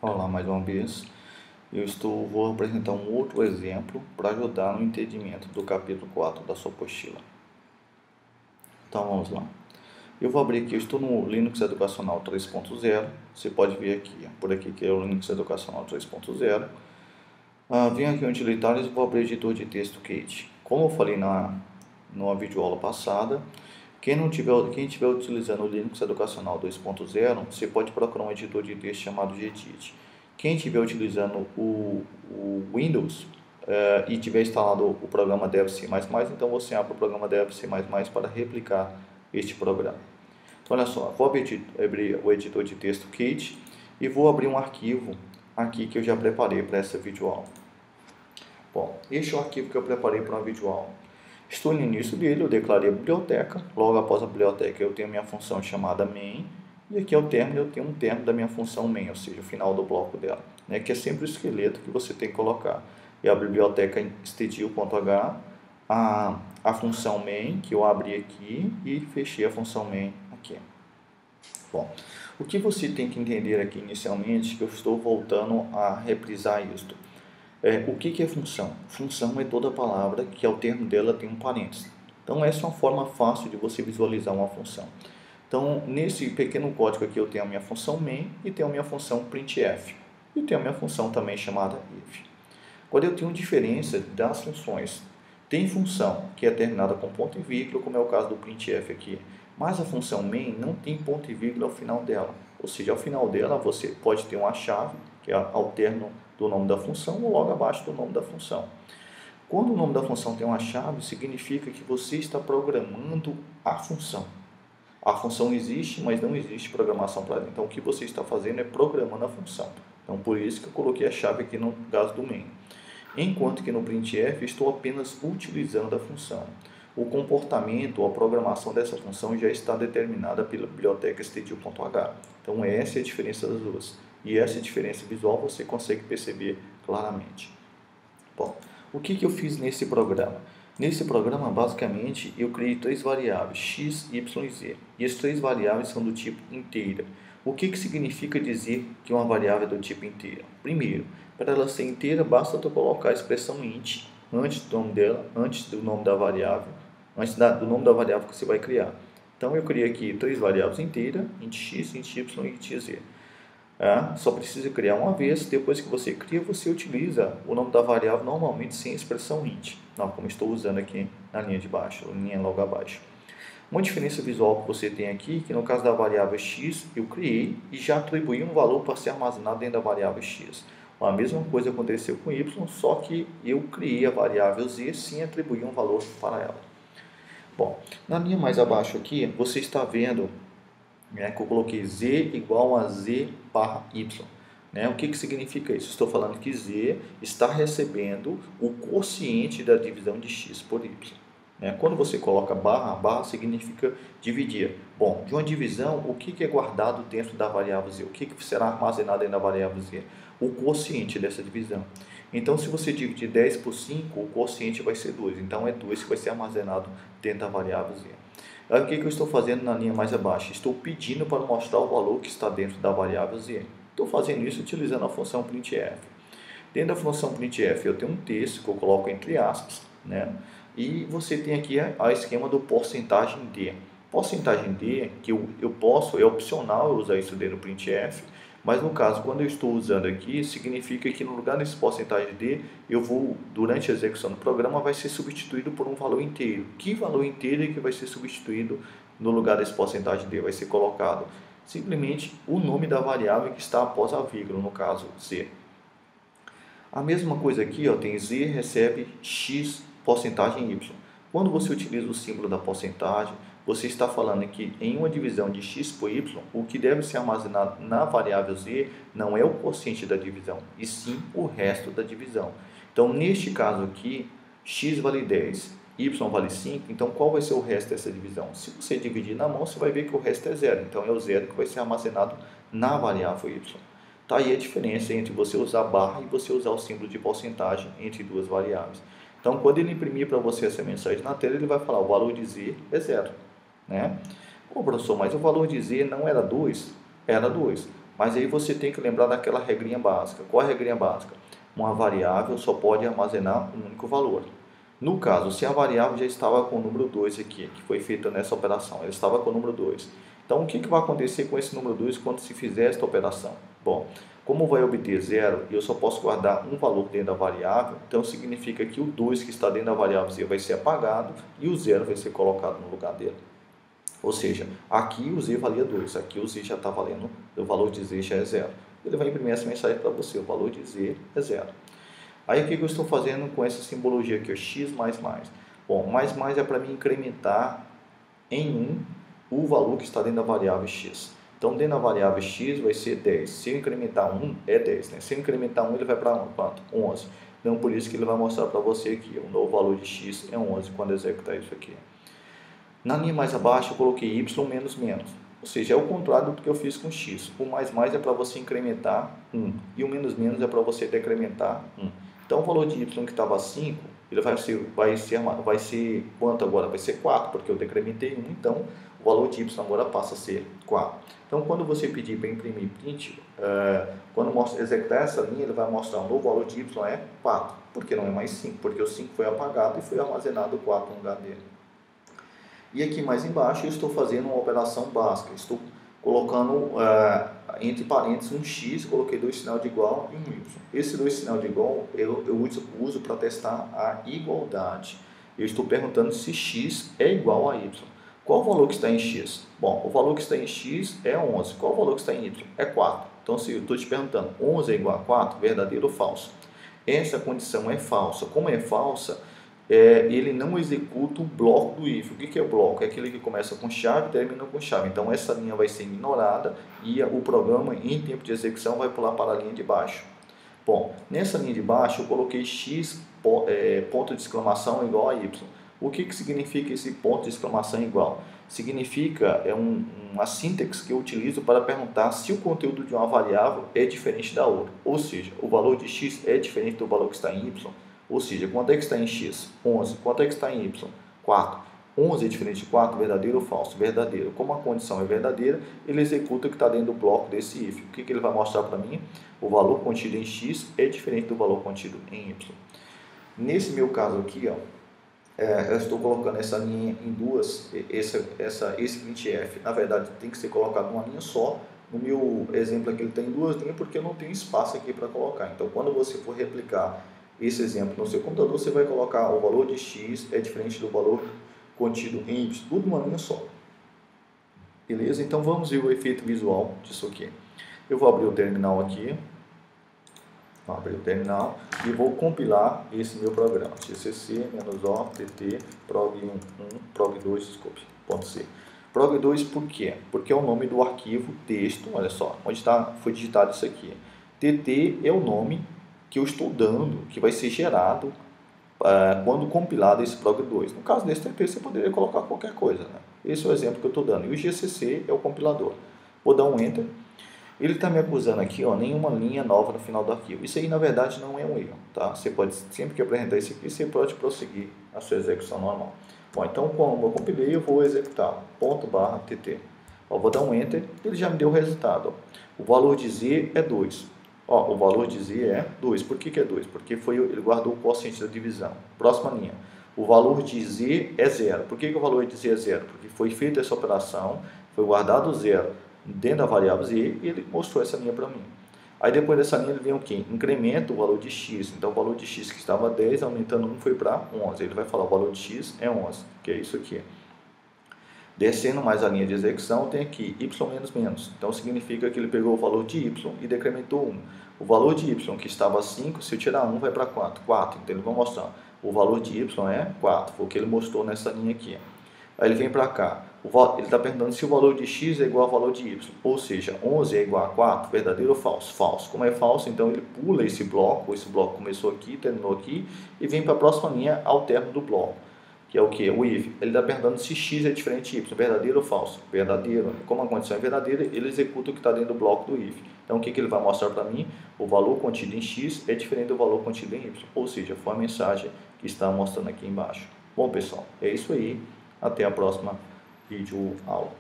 Olá, mais uma vez. Vou apresentar um outro exemplo para ajudar no entendimento do capítulo 4 da sua apostila. Então vamos lá. Eu vou abrir aqui, eu estou no Linux Educacional 3.0. Você pode ver aqui, por aqui que é o Linux Educacional 3.0. Venho aqui em utilitários e vou abrir o editor de texto Kate. Como eu falei numa videoaula passada, quem estiver utilizando o Linux Educacional 2.0, você pode procurar um editor de texto chamado Gedit. Quem estiver utilizando o Windows e tiver instalado o programa DevC++, então você abre o programa DevC++ para replicar este programa. Então, olha só, vou abrir o editor de texto Kate e vou abrir um arquivo aqui que eu já preparei para essa videoaula. Bom, este é o arquivo que eu preparei para uma videoaula. Estou no início dele, eu declarei a biblioteca, logo após a biblioteca eu tenho a minha função chamada main, e aqui ao término eu tenho um termo da minha função main, ou seja, o final do bloco dela, né, que é sempre o esqueleto que você tem que colocar. É a biblioteca stdio.h, a função main, que eu abri aqui e fechei a função main aqui. Bom, o que você tem que entender aqui inicialmente, que eu estou voltando a reprisar isto. O que é função? Função é toda palavra que ao termo dela tem um parênteses. Então essa é uma forma fácil de você visualizar uma função. Então nesse pequeno código aqui eu tenho a minha função main e tenho a minha função printf. E tenho a minha função também chamada if. Agora eu tenho diferença das funções. Tem função que é terminada com ponto e vírgula, como é o caso do printf aqui. Mas a função main não tem ponto e vírgula ao final dela. Ou seja, ao final dela você pode ter uma chave, que é ao término do nome da função ou logo abaixo do nome da função. Quando o nome da função tem uma chave, significa que você está programando a função. A função existe, mas não existe programação para ela. Então, o que você está fazendo é programando a função. Então, por isso que eu coloquei a chave aqui no caso do main. Enquanto que no printf, estou apenas utilizando a função. O comportamento ou a programação dessa função já está determinada pela biblioteca stdio.h. Então, essa é a diferença das duas. E essa diferença visual você consegue perceber claramente. Bom, o que eu fiz nesse programa? Nesse programa, basicamente, eu criei três variáveis, x, y e z. E as três variáveis são do tipo inteira. O que significa dizer que uma variável é do tipo inteira? Primeiro, para ela ser inteira, basta tu colocar a expressão int antes do nome dela, antes do nome da variável, antes do nome da variável que você vai criar. Então, eu criei aqui três variáveis inteiras, int x, int y e int z. Só precisa criar uma vez, depois que você cria, você utiliza o nome da variável normalmente sem a expressão int, como estou usando aqui na linha de baixo, linha logo abaixo. Uma diferença visual que você tem aqui, que no caso da variável x, eu criei e já atribuí um valor para ser armazenado dentro da variável x. A mesma coisa aconteceu com y, só que eu criei a variável z sem atribuir um valor para ela. Bom, na linha mais abaixo aqui, você está vendo que eu coloquei z igual a z barra y. O que significa isso? Estou falando que z está recebendo o quociente da divisão de x por y. Quando você coloca barra, barra significa dividir. Bom, de uma divisão, o que é guardado dentro da variável z? O que será armazenado dentro da variável z? O quociente dessa divisão. Então, se você dividir 10 por 5, o quociente vai ser 2. Então, é 2 que vai ser armazenado dentro da variável z. O que eu estou fazendo na linha mais abaixo? Estou pedindo para mostrar o valor que está dentro da variável z. Estou fazendo isso utilizando a função printf. Dentro da função printf eu tenho um texto que eu coloco entre aspas, e você tem aqui a esquema do porcentagem d. Porcentagem d, que eu posso, é opcional eu usar isso dentro do printf, mas no caso, quando eu estou usando aqui, significa que no lugar desse porcentagem d, eu vou, durante a execução do programa, vai ser substituído por um valor inteiro. Que valor inteiro é que vai ser substituído no lugar desse porcentagem d? Vai ser colocado simplesmente o nome da variável que está após a vírgula, no caso, z. A mesma coisa aqui, tem z recebe x porcentagem y. Quando você utiliza o símbolo da porcentagem, você está falando que em uma divisão de x por y, o que deve ser armazenado na variável z não é o quociente da divisão, e sim o resto da divisão. Então, neste caso aqui, x vale 10, y vale 5, então qual vai ser o resto dessa divisão? Se você dividir na mão, você vai ver que o resto é zero, então é o zero que vai ser armazenado na variável y. Tá aí a diferença entre você usar barra e você usar o símbolo de porcentagem entre duas variáveis. Então, quando ele imprimir para você essa mensagem na tela, ele vai falar o valor de z é zero. Ô professor, mas o valor de z não era 2? Era 2. Mas aí você tem que lembrar daquela regrinha básica. Qual é a regrinha básica? Uma variável só pode armazenar um único valor. No caso, se a variável já estava com o número 2 aqui, que foi feita nessa operação, ela estava com o número 2. Então, o que vai acontecer com esse número 2 quando se fizer esta operação? Bom, como vai obter 0 e eu só posso guardar um valor dentro da variável, então significa que o 2 que está dentro da variável Z vai ser apagado e o 0 vai ser colocado no lugar dele. Ou seja, aqui o Z valia 2, aqui o Z já está valendo, o valor de Z já é 0. Ele vai imprimir essa mensagem para você, o valor de Z é 0. Aí o que eu estou fazendo com essa simbologia aqui, o x mais mais? Bom, mais é para mim incrementar em 1 o valor que está dentro da variável x. Então, dentro da variável x vai ser 10. Se eu incrementar 1, é 10. Né? Se eu incrementar 1, ele vai para quanto? 11. Então, por isso que ele vai mostrar para você aqui, o novo valor de x é 11 quando executar isso aqui. Na linha mais abaixo, eu coloquei y menos menos. Ou seja, é o contrário do que eu fiz com x. O mais é para você incrementar 1. E o menos menos é para você decrementar 1. Então, o valor de y que estava 5, ele vai ser quanto agora? Vai ser 4, porque eu decrementei 1. Então, o valor de y agora passa a ser 4. Então, quando você pedir para imprimir print, quando executar essa linha, ele vai mostrar o novo valor de y é 4. Porque não é mais 5, porque o 5 foi apagado e foi armazenado 4 no lugar dele. E aqui mais embaixo eu estou fazendo uma operação básica. Estou colocando entre parênteses um x, coloquei 2 sinal de igual e um y. Esse 2 sinal de igual eu uso para testar a igualdade. Eu estou perguntando se x é igual a y. Qual o valor que está em x? Bom, o valor que está em x é 11. Qual o valor que está em y? É 4. Então, se eu estou te perguntando 11 é igual a 4, verdadeiro ou falso? Essa condição é falsa. Como é falsa, ele não executa o bloco do if. O que é o bloco? É aquele que começa com chave e termina com chave. Então, essa linha vai ser ignorada e o programa, em tempo de execução, vai pular para a linha de baixo. Bom, nessa linha de baixo, eu coloquei x, ponto de exclamação igual a y. O que significa esse ponto de exclamação igual? Significa, uma sintaxe que eu utilizo para perguntar se o conteúdo de uma variável é diferente da outra. Ou seja, o valor de x é diferente do valor que está em y. Ou seja, quanto é que está em x? 11. Quanto é que está em y? 4. 11 é diferente de 4, verdadeiro ou falso? Verdadeiro. Como a condição é verdadeira, ele executa o que está dentro do bloco desse if. O que ele vai mostrar para mim? O valor contido em x é diferente do valor contido em y. Nesse meu caso aqui, eu estou colocando essa linha em duas, esse printf, na verdade, tem que ser colocado numa linha só. No meu exemplo aqui, ele tem duas linhas porque eu não tenho espaço aqui para colocar. Então, quando você for replicar esse exemplo no seu computador, você vai colocar o valor de x é diferente do valor contido em y, tudo numa linha só. Beleza? Então vamos ver o efeito visual disso aqui. Eu vou abrir o terminal aqui, vou abrir o terminal e vou compilar esse meu programa, gcc-o tt prog1 prog2, desculpe, .c. prog2 por quê? Porque é o nome do arquivo texto, olha só, onde foi digitado isso aqui. tt é o nome que eu estou dando, que vai ser gerado quando compilado esse prog2. No caso desse TP, você poderia colocar qualquer coisa, né? Esse é o exemplo que eu estou dando. E o GCC é o compilador. Vou dar um Enter. Ele está me acusando aqui, nenhuma linha nova no final do arquivo. Isso aí, na verdade, não é um erro, tá? Você pode, sempre que apresentar isso aqui, você pode prosseguir a sua execução normal. Bom, então, como eu compilei, eu vou executar ./tt. Vou dar um Enter, ele já me deu o resultado. O valor de Z é 2. O valor de Z é 2. Por que é 2? Porque ele guardou o quociente da divisão. Próxima linha. O valor de Z é 0. Por que o valor de Z é 0? Porque foi feita essa operação, foi guardado 0 dentro da variável Z e ele mostrou essa linha para mim. Aí depois dessa linha ele vem o quê? Incrementa o valor de x. Então o valor de x que estava 10, aumentando 1, foi para 11. Ele vai falar o valor de x é 11, que é isso aqui. Descendo mais a linha de execução, tem aqui y menos menos. Então, significa que ele pegou o valor de y e decrementou 1. O valor de y, que estava 5, se eu tirar 1, vai para 4. 4. Então, ele vai mostrar. O valor de y é 4. Foi o que ele mostrou nessa linha aqui. Aí, ele vem para cá. Ele está perguntando se o valor de x é igual ao valor de y. Ou seja, 11 é igual a 4. Verdadeiro ou falso? Falso. Como é falso, então, ele pula esse bloco. Esse bloco começou aqui, terminou aqui. E vem para a próxima linha ao término do bloco. Que é o que? O if. Ele está perguntando se x é diferente de y, verdadeiro ou falso? Verdadeiro. Como a condição é verdadeira, ele executa o que está dentro do bloco do if. Então, o que ele vai mostrar para mim? O valor contido em x é diferente do valor contido em y. Ou seja, foi a mensagem que está mostrando aqui embaixo. Bom, pessoal, é isso aí. Até a próxima vídeo aula.